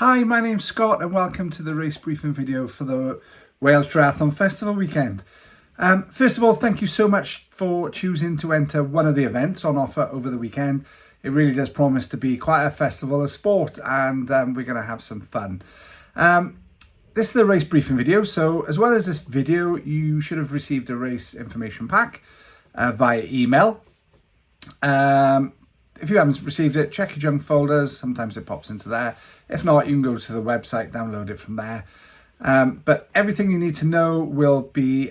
Hi, my name's Scott and welcome to the race briefing video for the Wales Triathlon Festival weekend. First of all, thank you so much for choosing to enter one of the events on offer over the weekend. It really does promise to be quite a festival of sport and we're going to have some fun. This is the race briefing video, so as well as this video, you should have received a race information pack via email. If you haven't received it, check your junk folders. Sometimes it pops into there. If not, you can go to the website, download it from there. But everything you need to know will be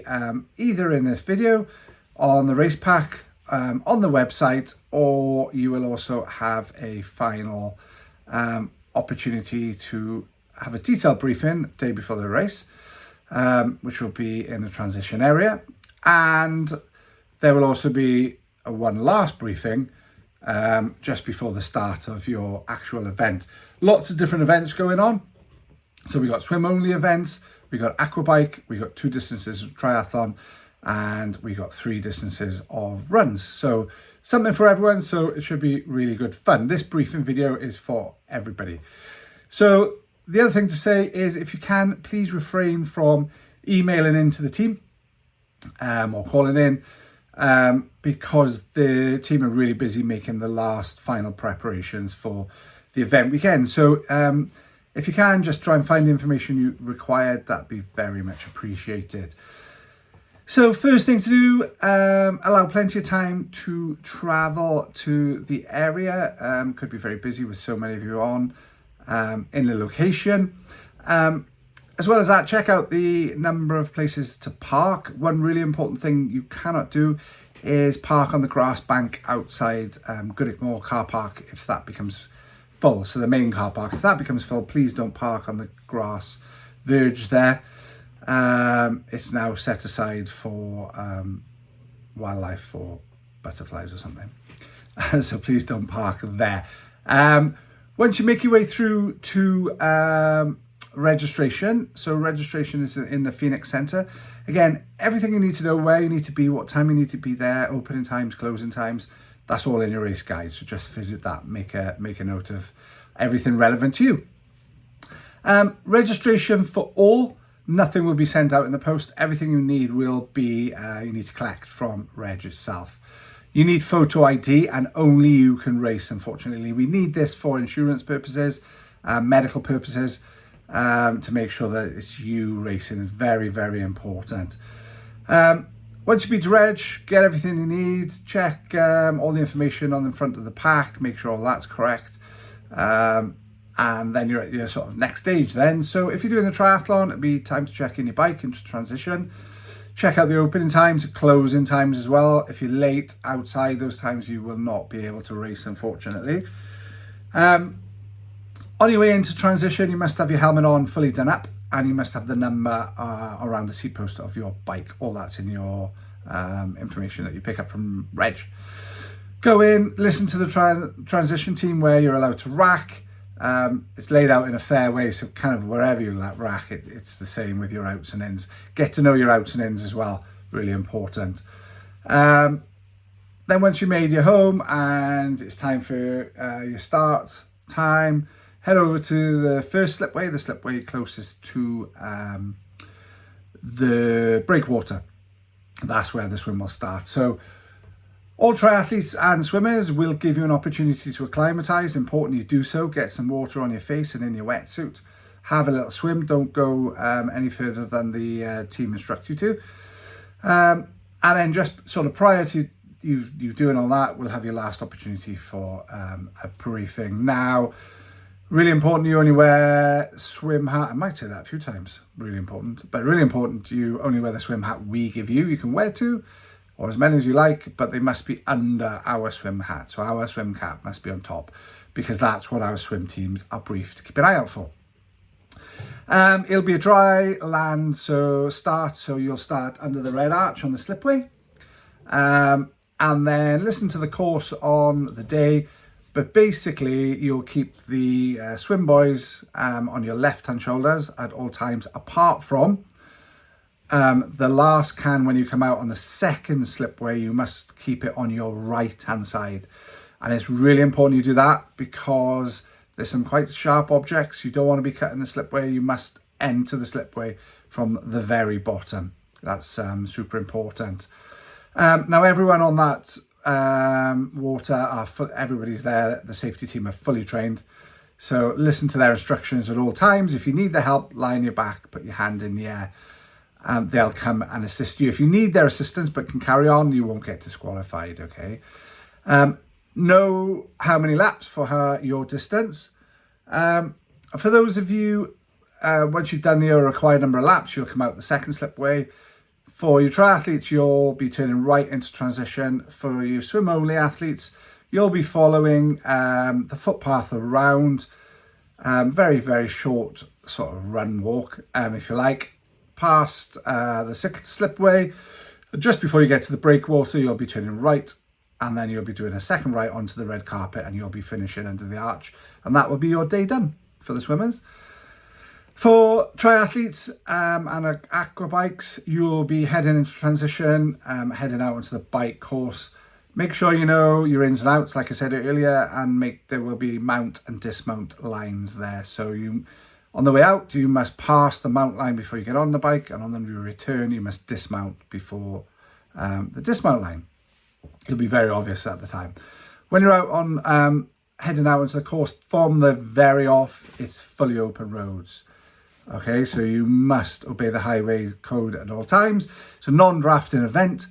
either in this video, on the race pack, on the website, or you will also have a final opportunity to have a detailed briefing day before the race, which will be in the transition area. And there will also be one last briefing just before the start of your actual event. Lots of different events going on. So we got swim only events, we got aquabike, we got 2 distances of triathlon, and we got 3 distances of runs. So something for everyone, so it should be really good fun. This briefing video is for everybody. So the other thing to say is, if you can, please refrain from emailing into the team or calling in, because the team are really busy making the last final preparations for the event weekend. So if you can, just try and find the information you required, that'd be very much appreciated. So first thing to do, allow plenty of time to travel to the area. Could be very busy with so many of you on in the location. As well as that, check out the number of places to park. One really important thing you cannot do is park on the grass bank outside Goodwick Moor car park if that becomes full. So the main car park, if that becomes full, please don't park on the grass verge there. It's now set aside for wildlife or butterflies or something. So please don't park there. Once you make your way through to registration, so registration is in the Phoenix Centre. Again, everything you need to know, where you need to be, what time you need to be there, opening times, closing times, that's all in your race guide. So just visit that, make a note of everything relevant to you. Registration for all, nothing will be sent out in the post. Everything you need will be, you need to collect from Reg itself. You need photo ID and only you can race, unfortunately. We need this for insurance purposes, medical purposes, to make sure that it's you racing. Is very, very important. Once you beat Reg, get everything you need, check all the information on the front of the pack, make sure all that's correct. And then you're at your sort of next stage then. So if you're doing the triathlon, it'll be time to check in your bike into transition. Check out the opening times, closing times as well. If you're late outside those times, you will not be able to race, unfortunately. On your way into transition, you must have your helmet on, fully done up, and you must have the number around the seat post of your bike. All that's in your information that you pick up from Reg. Go in, listen to the transition team where you're allowed to rack. It's laid out in a fair way, so kind of wherever you rack, it's the same with your outs and ins. Get to know your outs and ins as well, really important. Then once you made your home and it's time for your start time, head over to the first slipway, the slipway closest to the breakwater. That's where the swim will start. So all triathletes and swimmers will give you an opportunity to acclimatise. Important you do so. Get some water on your face and in your wetsuit. Have a little swim. Don't go any further than the team instructs you to. And then just sort of prior to you doing all that, we'll have your last opportunity for a briefing. Now, really important you only wear swim hat. I might say that a few times. Really important. But really important you only wear the swim hat we give you. You can wear 2 or as many as you like, but they must be under our swim hat. So our swim cap must be on top because that's what our swim teams are briefed to keep an eye out for. It'll be a dry land, so you'll start under the red arch on the slipway. And then listen to the course on the day. But basically, you'll keep the swim buoys on your left-hand shoulders at all times, apart from the last can. When you come out on the second slipway, you must keep it on your right-hand side. And it's really important you do that because There's some quite sharp objects. You don't want to be cutting the slipway. You must enter the slipway from the very bottom. That's super important. Now everyone on that water, everybody's there, the safety team are fully trained. So listen to their instructions at all times. If you need the help, lie on your back, put your hand in the air. They'll come and assist you. If you need their assistance but can carry on, you won't get disqualified, okay? Know how many laps for your distance. For those of you, once you've done the required number of laps, you'll come out the second slipway. For your triathletes, you'll be turning right into transition. For your swim-only athletes, you'll be following the footpath around. Very, very short sort of run walk, if you like, past the sixth slipway. Just before you get to the breakwater, you'll be turning right, and then you'll be doing a second right onto the red carpet, and you'll be finishing under the arch. And that will be your day done for the swimmers. For triathletes and aqua bikes, you'll be heading into transition, heading out onto the bike course. Make sure you know your ins and outs, like I said earlier, and there will be mount and dismount lines there. So on the way out, you must pass the mount line before you get on the bike, and on the return, you must dismount before the dismount line. It'll be very obvious at the time. When you're out on heading out into the course, from the very off, it's fully open roads. Okay, so you must obey the highway code at all times. It's a non-drafting event.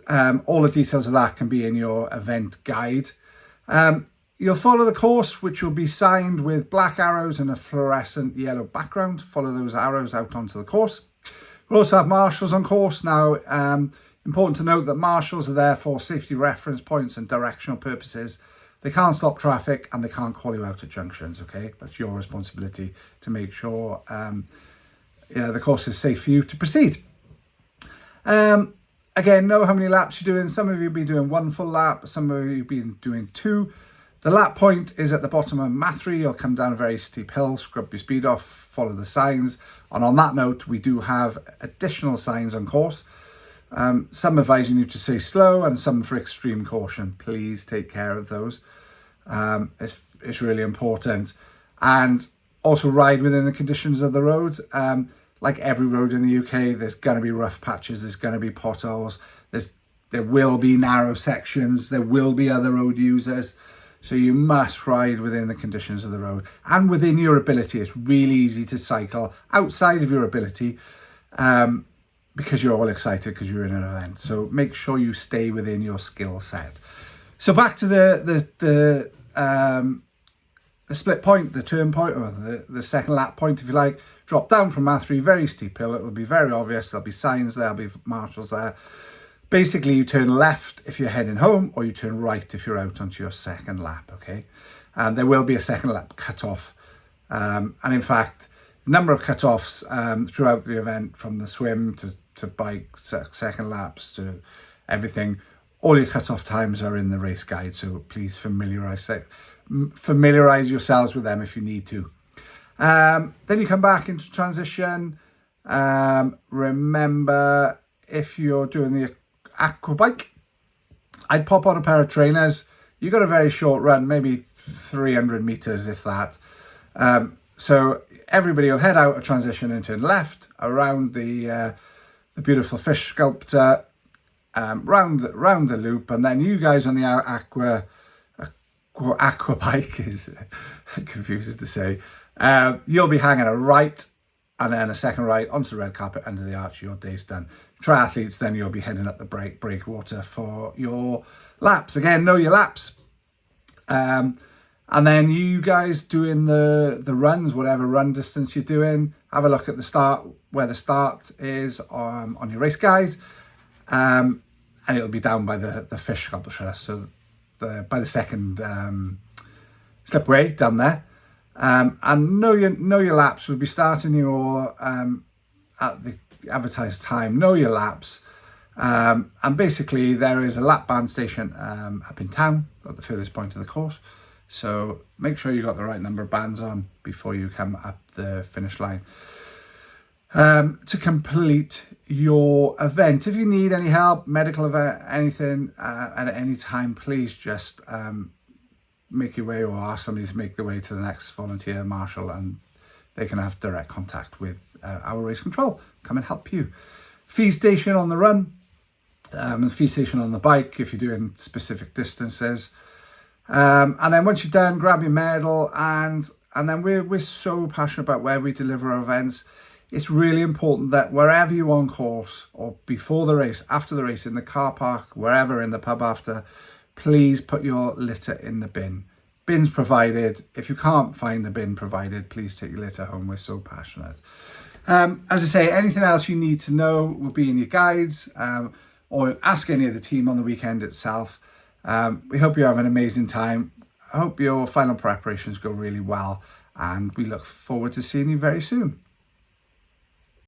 All the details of that can be in your event guide. You'll follow the course, which will be signed with black arrows and a fluorescent yellow background. Follow those arrows out onto the course. We'll also have marshals on course. Now, important to note that marshals are there for safety reference points and directional purposes. They can't stop traffic and they can't call you out at junctions, okay? That's your responsibility to make sure the course is safe for you to proceed. Again, know how many laps you're doing. Some of you will be doing one full lap. Some of you will be doing two. The lap point is at the bottom of Mathry. You'll come down a very steep hill, scrub your speed off, follow the signs. And on that note, we do have additional signs on course. Some advising you to stay slow and some for extreme caution. Please take care of those. It's really important. And also ride within the conditions of the road. Like every road in the UK, there's going to be rough patches, there's going to be potholes, there will be narrow sections, there will be other road users. So you must ride within the conditions of the road and within your ability. It's really easy to cycle outside of your ability because you're all excited because you're in an event. So make sure you stay within your skill set. So back to the split point, the turn point, or the second lap point, if you like. Drop down from Mathry, very steep hill. It will be very obvious. There'll be signs there, there'll be marshals there. Basically, you turn left if you're heading home, or you turn right if you're out onto your second lap, okay? And there will be a second lap cut-off. And in fact, a number of cut-offs throughout the event, from the swim to bike, second laps to everything. All your cut-off times are in the race guide, so please familiarise yourselves with them if you need to. Then you come back into transition. Remember, if you're doing the aqua bike, I'd pop on a pair of trainers. You got a very short run, maybe 300 meters, if that. So everybody will head out of transition and turn left around the beautiful fish sculpture, round the loop, and then you guys on the aqua bike is confusing to say. You'll be hanging a right and then a second right onto the red carpet under the arch. Your day's done. Triathletes, then you'll be heading up the breakwater for your laps. Again, know your laps. And then you guys doing the runs, whatever run distance you're doing, have a look at the start, where the start is on your race guide. And it'll be down by the fish sculpture. So by the second slipway down there. And know your laps. We'll be starting your at the advertised time. Know your laps, and basically there is a lap band station up in town at the furthest point of the course. So make sure you got the right number of bands on before you come up the finish line to complete your event. If you need any help, medical event, anything at any time, please just make your way or ask somebody to make their way to the next volunteer marshal, and they can have direct contact with our race control, come and help you. Feed station on the run, and feed station on the bike if you're doing specific distances. And then once you're done, grab your medal, and then we're so passionate about where we deliver our events. It's really important that wherever you're on course, or before the race, after the race, in the car park, wherever, in the pub after, please put your litter in the bin. Bins provided. If you can't find the bin provided, please take your litter home. We're so passionate. As I say, anything else you need to know will be in your guides, or ask any of the team on the weekend itself. We hope you have an amazing time. I hope your final preparations go really well, and we look forward to seeing you very soon.